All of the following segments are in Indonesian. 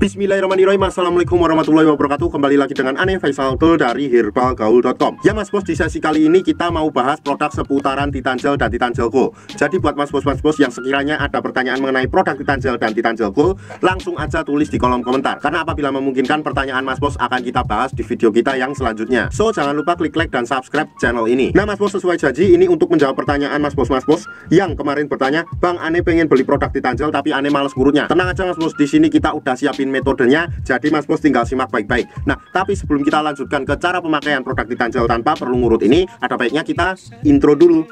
Bismillahirrahmanirrahim. Assalamualaikum warahmatullahi wabarakatuh. Kembali lagi dengan Ane Faisal dari herbalgaul.com. Ya mas bos, di sesi kali ini kita mau bahas produk seputaran Titan Gel dan Titan Gel Gold. Jadi buat mas bos yang sekiranya ada pertanyaan mengenai produk Titan Gel dan Titan Gel Gold, langsung aja tulis di kolom komentar. Karena apabila memungkinkan, pertanyaan mas bos akan kita bahas di video kita yang selanjutnya. So jangan lupa klik like dan subscribe channel ini. Nah mas bos, sesuai janji ini untuk menjawab pertanyaan mas bos yang kemarin bertanya, Bang Ane pengen beli produk Titan Gel tapi Ane males ngurutnya. Tenang aja mas bos, di sini kita udah siapin metodenya, jadi mas bos tinggal simak baik-baik. Nah tapi sebelum kita lanjutkan ke cara pemakaian produk Titan Gel tanpa perlu ngurut ini, ada baiknya kita intro dulu.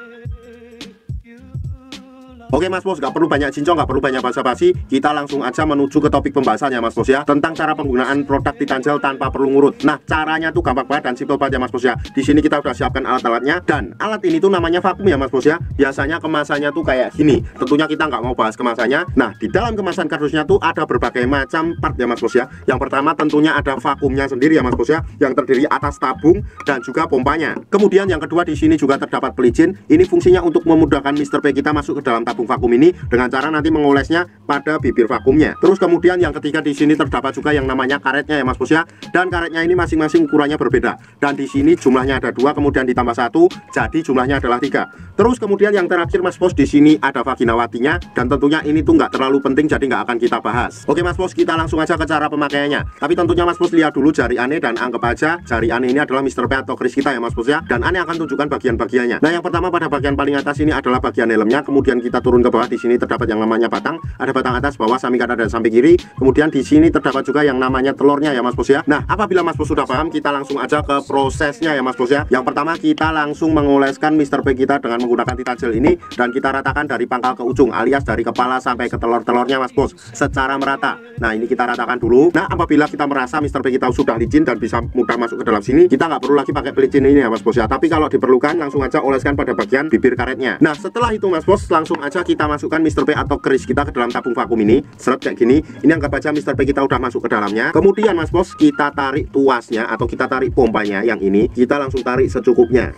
Oke mas bos, gak perlu banyak cincong, gak perlu banyak basa-basi, kita langsung aja menuju ke topik pembahasannya mas bos ya, tentang cara penggunaan produk Titan Gel tanpa perlu ngurut. Nah caranya tuh gampang banget dan simple banget ya mas bos ya. Di sini kita udah siapkan alat-alatnya, dan alat ini tuh namanya vakum ya mas bos ya. Biasanya kemasannya tuh kayak gini. Tentunya kita nggak mau bahas kemasannya. Nah di dalam kemasan kardusnya tuh ada berbagai macam part ya mas bos ya. Yang pertama tentunya ada vakumnya sendiri ya mas bos ya, yang terdiri atas tabung dan juga pompanya. Kemudian yang kedua, di sini juga terdapat pelicin. Ini fungsinya untuk memudahkan Mr. P kita masuk ke dalam tabung vakum ini dengan cara nanti mengolesnya pada bibir vakumnya. Terus kemudian yang ketiga, di sini terdapat juga yang namanya karetnya ya mas bos ya. Dan karetnya ini masing-masing ukurannya berbeda. Dan di sini jumlahnya ada 2, kemudian ditambah 1, jadi jumlahnya adalah 3. Terus kemudian yang terakhir mas bos, di sini ada vaginawatinya, dan tentunya ini tuh nggak terlalu penting, jadi nggak akan kita bahas. Oke mas bos, kita langsung aja ke cara pemakaiannya. Tapi tentunya mas bos lihat dulu jari Ane dan anggap aja jari Ane ini adalah Mr. P atau Chris kita ya mas bos ya. Dan Ane akan tunjukkan bagian-bagiannya. Nah yang pertama, pada bagian paling atas ini adalah bagian helmnya. Kemudian kita turun ke bawah. Di sini terdapat yang namanya batang, ada batang atas, bawah, samping kanan dan samping kiri. Kemudian di sini terdapat juga yang namanya telurnya ya mas bos ya. Nah apabila mas bos sudah paham, kita langsung aja ke prosesnya ya mas bos ya. Yang pertama, kita langsung mengoleskan Mr. P kita dengan menggunakan Titan Gel ini, dan kita ratakan dari pangkal ke ujung, alias dari kepala sampai ke telur-telurnya mas bos, secara merata. Nah ini kita ratakan dulu. Nah apabila kita merasa Mr. P kita sudah licin dan bisa mudah masuk ke dalam sini, kita nggak perlu lagi pakai pelicin ini ya mas bos ya. Tapi kalau diperlukan, langsung aja oleskan pada bagian bibir karetnya. Nah setelah itu mas bos, langsung aja kita masukkan Mr. P atau Chris kita ke dalam tabung vakum ini. Seret kayak gini. Ini anggap aja Mr. P kita udah masuk ke dalamnya. Kemudian mas bos, kita tarik tuasnya atau kita tarik pompanya yang ini. Kita langsung tarik secukupnya.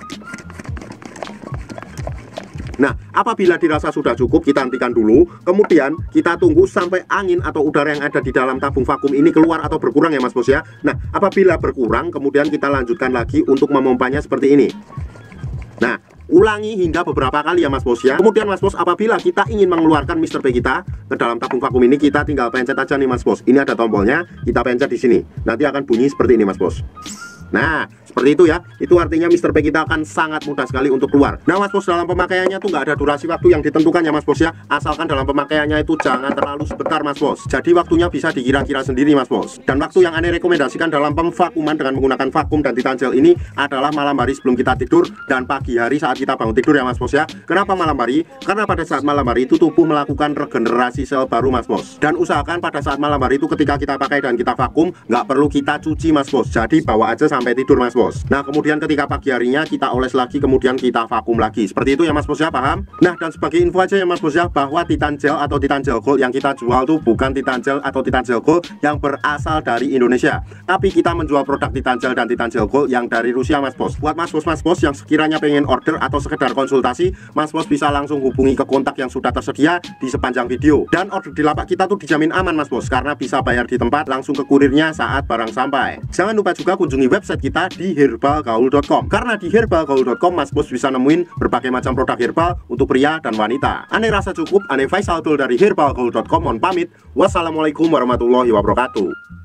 Nah apabila dirasa sudah cukup, kita hentikan dulu. Kemudian kita tunggu sampai angin atau udara yang ada di dalam tabung vakum ini keluar atau berkurang ya mas bos ya. Nah apabila berkurang, kemudian kita lanjutkan lagi untuk memompanya seperti ini. Nah ulangi hingga beberapa kali ya mas bos ya. Kemudian mas bos, apabila kita ingin mengeluarkan Mr. P kita ke dalam tabung vakum ini, kita tinggal pencet aja nih mas bos. Ini ada tombolnya, kita pencet di sini. Nanti akan bunyi seperti ini mas bos. Nah seperti itu ya. Itu artinya Mr. P kita akan sangat mudah sekali untuk keluar. Nah mas bos, dalam pemakaiannya tuh nggak ada durasi waktu yang ditentukan ya mas bos ya. Asalkan dalam pemakaiannya itu jangan terlalu sebentar mas bos. Jadi waktunya bisa dikira-kira sendiri mas bos. Dan waktu yang Ane rekomendasikan dalam pemvakuman dengan menggunakan vakum dan Titan Gel ini adalah malam hari sebelum kita tidur dan pagi hari saat kita bangun tidur ya mas bos ya. Kenapa malam hari? Karena pada saat malam hari itu tubuh melakukan regenerasi sel baru mas bos. Dan usahakan pada saat malam hari itu ketika kita pakai dan kita vakum, nggak perlu kita cuci mas bos. Jadi bawa aja sampai tidur mas bos. Nah kemudian ketika pagi harinya kita oles lagi, kemudian kita vakum lagi. Seperti itu ya mas bos ya, paham? Nah dan sebagai info aja ya mas bos ya, bahwa Titan Gel atau Titan Gel Gold yang kita jual tuh bukan Titan Gel atau Titan Gel Gold yang berasal dari Indonesia, tapi kita menjual produk Titan Gel dan Titan Gel Gold yang dari Rusia mas bos. Buat mas bos yang sekiranya pengen order atau sekedar konsultasi, mas bos bisa langsung hubungi ke kontak yang sudah tersedia di sepanjang video. Dan order di lapak kita tuh dijamin aman mas bos, karena bisa bayar di tempat langsung ke kurirnya saat barang sampai. Jangan lupa juga kunjungi website kita di herbalgaul.com, karena di herbalgaul.com mas bos bisa nemuin berbagai macam produk herbal untuk pria dan wanita. Ane rasa cukup. Ane Faisal dari herbalgaul.com, mohon pamit. Wassalamualaikum warahmatullahi wabarakatuh.